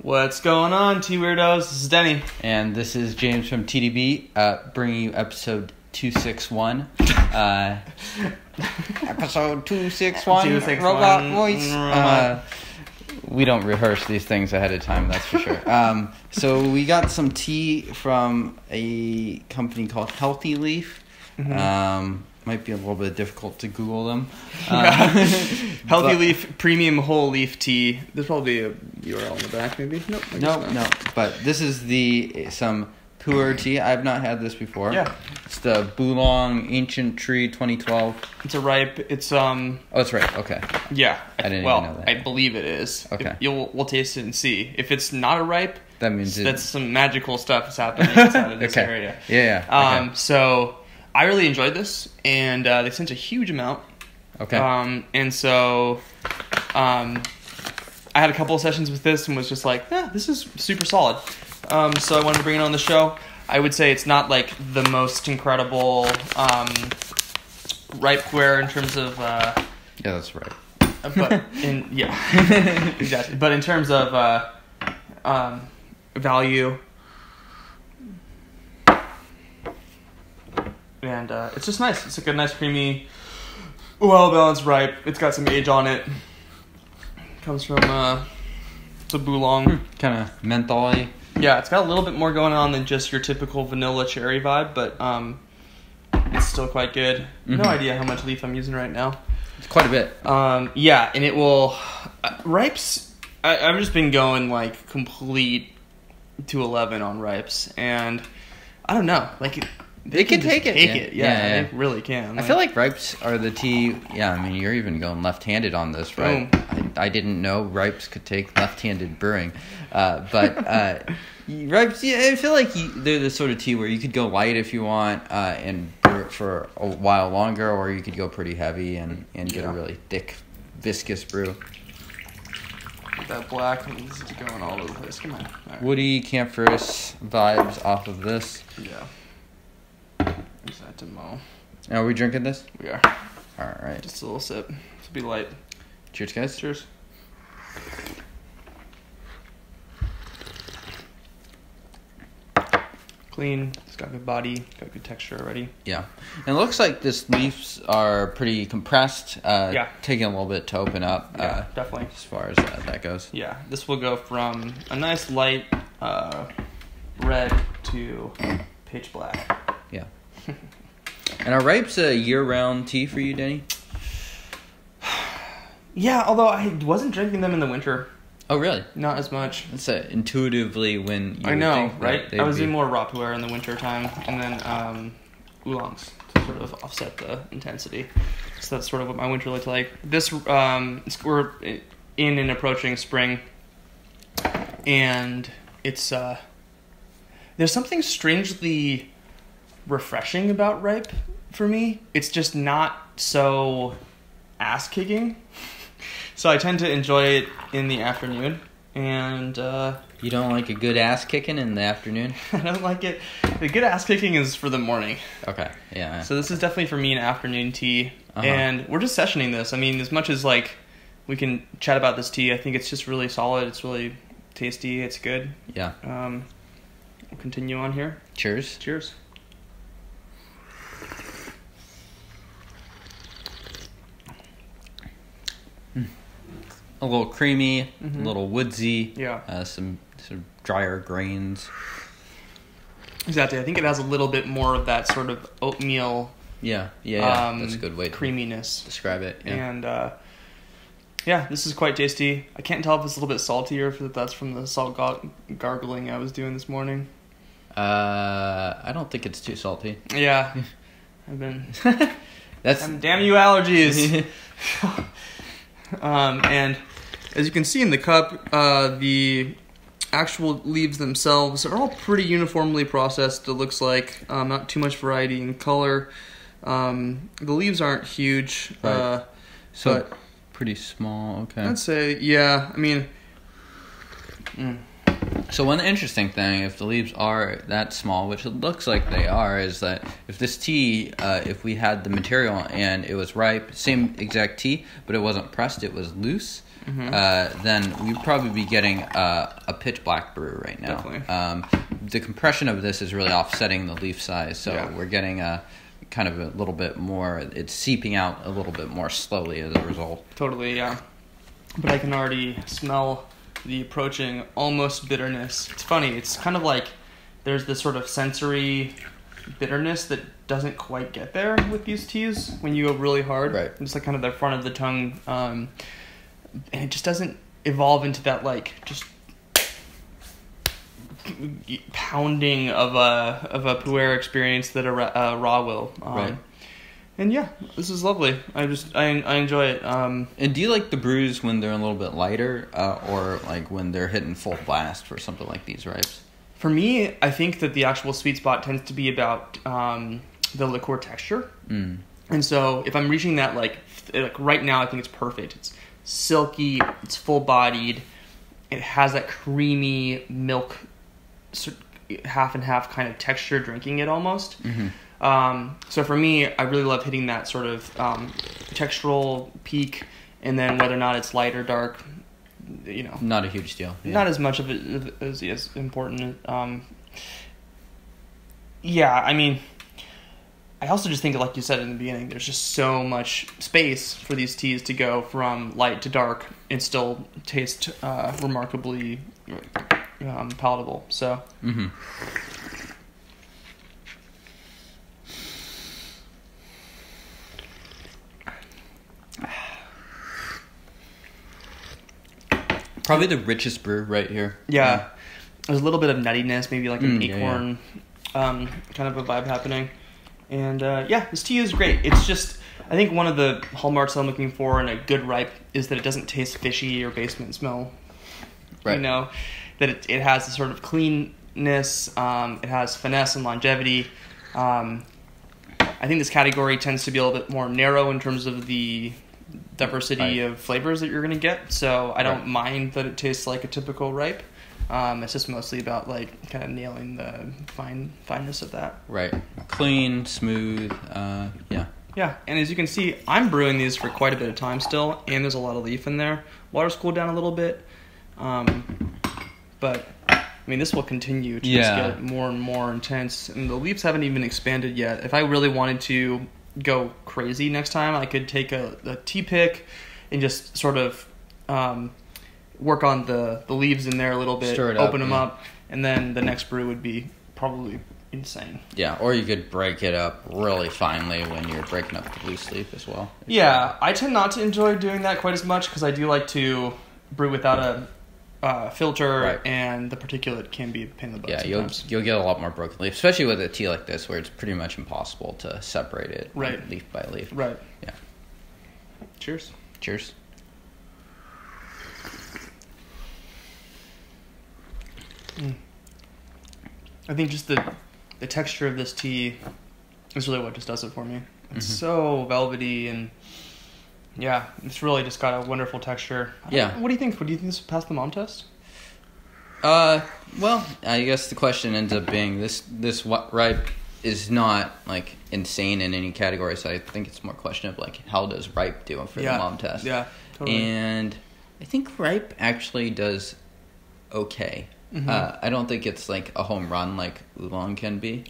What's going on, Tea Weirdos? This is Denny. And this is James from TeaDB, bringing you episode 261. Episode 261, robot voice. We don't rehearse these things ahead of time, that's for sure. So we got some tea from a company called Healthy Leaf. Mm-hmm. Might be a little bit difficult to Google them. Healthy Leaf Premium Whole Leaf Tea. There's probably a URL in the back, maybe. Nope. No. But this is some Pu'erh tea. I've not had this before. Yeah. It's the Bulang Ancient Tree 2012. It's a ripe. It's Oh, it's right. Okay. Yeah. I didn't even know that. I believe it is. Okay. We'll taste it and see. If it's not a ripe, that means that's some magical stuff is happening inside of this area. Yeah. Okay. So I really enjoyed this, and they sent a huge amount. Okay. And so I had a couple of sessions with this and was just like, this is super solid. So I wanted to bring it on the show. I would say it's not like the most incredible ripe pu'erh in terms of yeah, that's right. But exactly. But in terms of value, and it's just nice. It's like a nice, creamy, well-balanced ripe. It's got some age on it. Comes from the Bulang. Kind of menthol-y. Yeah, it's got a little bit more going on than just your typical vanilla cherry vibe, but it's still quite good. Mm-hmm. No idea how much leaf I'm using right now. It's quite a bit. Yeah, and it will... ripes, I've just been going like complete to 11 on ripes, and I don't know, like... They can take it. Yeah, they really can. I feel like ripes are the tea. Yeah, I mean, you're even going left-handed on this, right? I didn't know ripes could take left-handed brewing. But ripes, yeah, I feel like they're the sort of tea where you could go light if you want and brew it for a while longer, or you could go pretty heavy and get a really thick, viscous brew. That black is going all over the place. Come on. Right. Woody camphorous vibes off of this. Yeah. Use that to mow. Are we drinking this? We are. All right. Just a little sip. This will be light. Cheers, guys. Cheers. Clean. It's got good body. Got good texture already. Yeah. And it looks like this leaves are pretty compressed. Taking a little bit to open up. Yeah, definitely. As far as that goes. Yeah. This will go from a nice light red to pitch black. Yeah. And are ripes a year-round tea for you, Denny? Yeah, although I wasn't drinking them in the winter. Oh, really? Not as much. That's intuitively when you I know, think right? I was doing more raw pu'erh in the winter time, and then oolongs to sort of offset the intensity. So that's sort of what my winter looked like. This we're in and approaching spring, and it's there's something strangely refreshing about ripe for me. It's just not so ass kicking. So I tend to enjoy it in the afternoon, and you don't like a good ass kicking in the afternoon? I don't like it. The good ass kicking is for the morning. Okay, yeah. So this is definitely for me an afternoon tea, and we're just sessioning this. I mean, as much as like we can chat about this tea, I think it's just really solid. It's really tasty. It's good. Yeah. We'll continue on here. Cheers. Cheers. A little creamy, a Mm-hmm. little woodsy. Yeah. Some drier grains. Exactly. I think it has a little bit more of that sort of oatmeal. Yeah. That's a good way to creaminess. Describe it. Yeah. And this is quite tasty. I can't tell if it's a little bit salty or if that's from the salt gargling I was doing this morning. I don't think it's too salty. Yeah. I've been... Damn you allergies. And as you can see in the cup, the actual leaves themselves are all pretty uniformly processed. It looks like not too much variety in color. The leaves aren't huge, right. but pretty small. Okay, I'd say I mean, So one interesting thing, if the leaves are that small, which it looks like they are, is that if this tea, if we had the material and it was ripe, same exact tea, but it wasn't pressed, it was loose, then we'd probably be getting a pitch black brew right now. Definitely. The compression of this is really offsetting the leaf size, so we're getting a kind of a little bit more, it's seeping out a little bit more slowly as a result. Totally, yeah. But I can already smell the approaching almost bitterness. It's funny, it's kind of like there's this sort of sensory bitterness that doesn't quite get there with these teas when you go really hard. Right. It's like kind of the front of the tongue, and it just doesn't evolve into that like just pounding of a Pu'erh experience that a raw will. Right. And yeah, this is lovely. I enjoy it. And do you like the brews when they're a little bit lighter, or like when they're hitting full blast for something like these ripes? For me, I think that the actual sweet spot tends to be about the liqueur texture. And so if I'm reaching that like right now, I think it's perfect. It's silky, it's full bodied, it has that creamy milk, half and half kind of texture drinking it almost. So for me, I really love hitting that sort of textural peak, and then whether or not it's light or dark, you know, not a huge deal. Not as much of it as important. Yeah, I mean, I also just think, like you said in the beginning, there's just so much space for these teas to go from light to dark and still taste remarkably palatable. So. Probably the richest brew right here. Yeah. There's a little bit of nuttiness, maybe like an acorn kind of a vibe happening. And this tea is great. It's just, I think one of the hallmarks I'm looking for in a good ripe is that it doesn't taste fishy or basement smell. Right. You know, that it has a sort of cleanness, it has finesse and longevity. I think this category tends to be a little bit more narrow in terms of the diversity of flavors that you're going to get, so I don't mind that it tastes like a typical ripe. It's just mostly about like kind of nailing the fineness of that. Right. Clean, smooth, Yeah, and as you can see, I'm brewing these for quite a bit of time still, and there's a lot of leaf in there. Water's cooled down a little bit, but I mean, this will continue to just get more and more intense, and the leaves haven't even expanded yet. If I really wanted to go crazy next time, I could take a tea pick and just sort of work on the leaves in there a little bit, open them up, and then the next brew would be probably insane. Yeah, or you could break it up really finely when you're breaking up the loose leaf as well. Yeah, I tend not to enjoy doing that quite as much because I do like to brew without a filter, and the particulate can be a pain in the butt. Yeah, sometimes. you'll get a lot more broken leaf, especially with a tea like this where it's pretty much impossible to separate it leaf by leaf. Right. Yeah. Cheers. Cheers. I think just the texture of this tea is really what just does it for me. It's so velvety, and yeah, it's really just got a wonderful texture. Yeah. What do you think? Do you think this will pass the mom test? Well, I guess the question ends up being this ripe is not like insane in any category, so I think it's more a question of like how does ripe do for the mom test? Yeah, totally. And I think ripe actually does okay. I don't think it's like a home run like Bulang can be,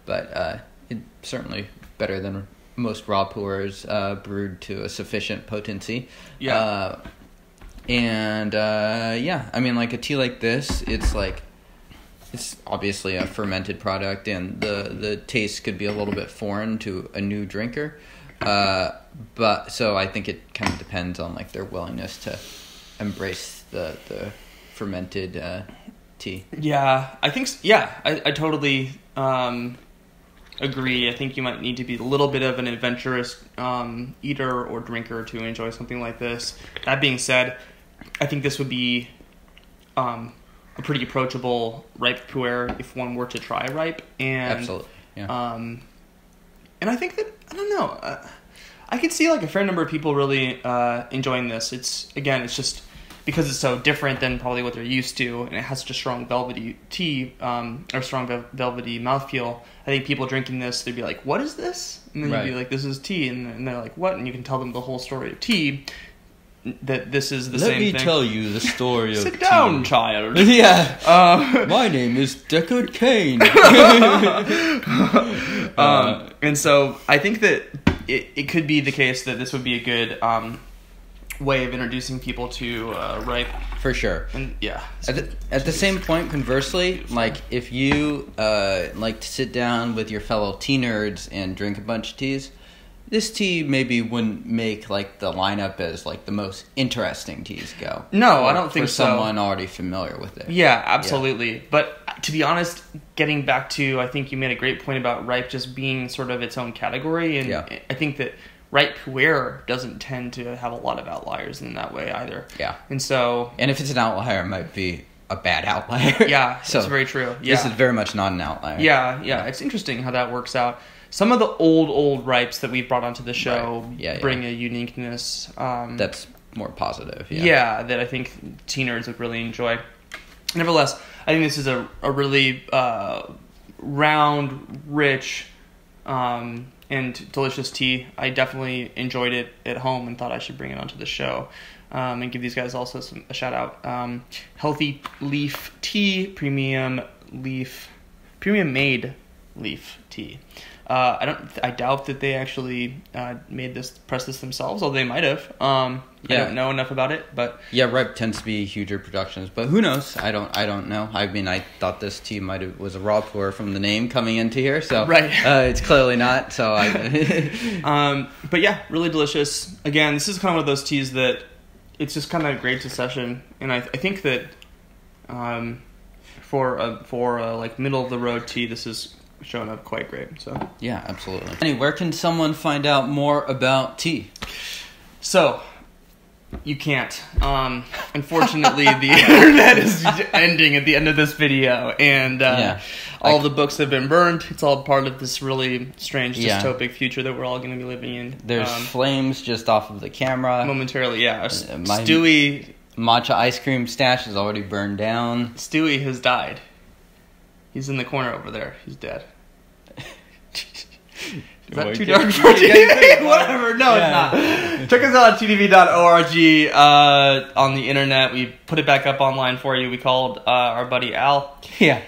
but it's certainly better than most raw Pu'erhs brewed to a sufficient potency. Yeah. I mean, like a tea like this, it's obviously a fermented product, and the taste could be a little bit foreign to a new drinker. But so I think it kind of depends on like their willingness to embrace the fermented tea. Yeah, I think. I totally agree. I think you might need to be a little bit of an adventurous eater or drinker to enjoy something like this. That being said, I think this would be a pretty approachable ripe Pu'erh if one were to try ripe. And, absolutely. Yeah. And I think that, I don't know, I could see like a fair number of people really enjoying this. It's just because it's so different than probably what they're used to, and it has such a strong velvety tea, or strong velvety mouthfeel. I think people drinking this, they'd be like, "What is this?" And then you'd be like, "This is tea," and they're like, "What?" And you can tell them the whole story of tea. That this is the same thing. Let me tell you the story of tea. Sit down, child. Yeah. My name is Deckard Cain. And so I think that it could be the case that this would be a good way of introducing people to ripe. For sure. And yeah. At the same point, conversely, like if you like to sit down with your fellow tea nerds and drink a bunch of teas, this tea maybe wouldn't make like the lineup as like the most interesting teas go. No, I don't think so. For someone already familiar with it. Yeah, absolutely. Yeah. But to be honest, getting back to, I think you made a great point about ripe just being sort of its own category, and I think that ripe Pu'erh doesn't tend to have a lot of outliers in that way either. Yeah. And so, and if it's an outlier, it might be a bad outlier. Yeah, so it's very true. Yeah. This is very much not an outlier. Yeah. It's interesting how that works out. Some of the old ripes that we've brought onto the show bring a uniqueness. That's more positive. Yeah, that I think tea nerds would really enjoy. Nevertheless, I think this is a really round, rich, and delicious tea. I definitely enjoyed it at home and thought I should bring it onto the show. And give these guys also a shout out. Healthy Leaf Tea, premium made leaf tea. I doubt that they actually pressed this themselves, although they might have. I don't know enough about it, but ripe tends to be huger productions, but who knows? I don't know. I mean, I thought this tea was a raw pour from the name coming into here, so it's clearly not. So but yeah, really delicious. Again, this is kind of one of those teas that it's just kind of great to session, and I think that for a like middle of the road tea, this is showing up quite great. So yeah, absolutely. Anyway, where can someone find out more about tea? So you can't. Unfortunately, the internet is ending at the end of this video, and all the books have been burned. It's all part of this really strange dystopic future that we're all going to be living in. There's flames just off of the camera. Momentarily, yeah. Stewie matcha ice cream stash is already burned down. Stewie has died. He's in the corner over there. He's dead. Is that too dark for TeaDB? Whatever. No, it's not. Check us out at TeaDB.org on the internet. We put it back up online for you. We called our buddy Al. Yeah.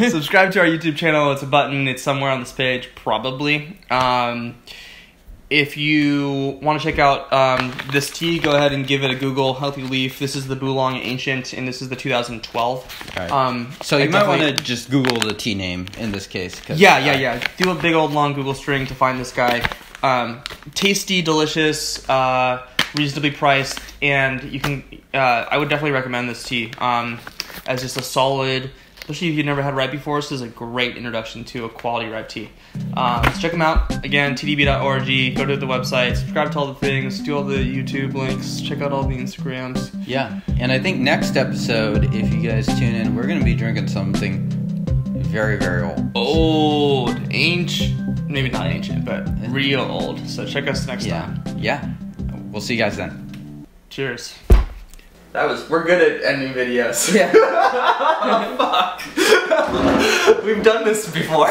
Subscribe to our YouTube channel. It's a button. It's somewhere on this page, probably. If you want to check out this tea, go ahead and give it a Google. Healthy Leaf. This is the Bulang Ancient, and this is the 2012. Right. So you might want to just Google the tea name in this case. Yeah. Do a big old long Google string to find this guy. Tasty, delicious, reasonably priced, and you can. I would definitely recommend this tea as just a solid. Especially if you've never had ripe before, this is a great introduction to a quality ripe tea. So check them out. Again, TeaDB.org. Go to the website. Subscribe to all the things. Do all the YouTube links. Check out all the Instagrams. Yeah. And I think next episode, if you guys tune in, we're going to be drinking something very, very old. Ancient. Maybe not ancient, but real old. So check us next time. Yeah. We'll see you guys then. Cheers. We're good at ending videos. Yeah. Oh, fuck. We've done this before.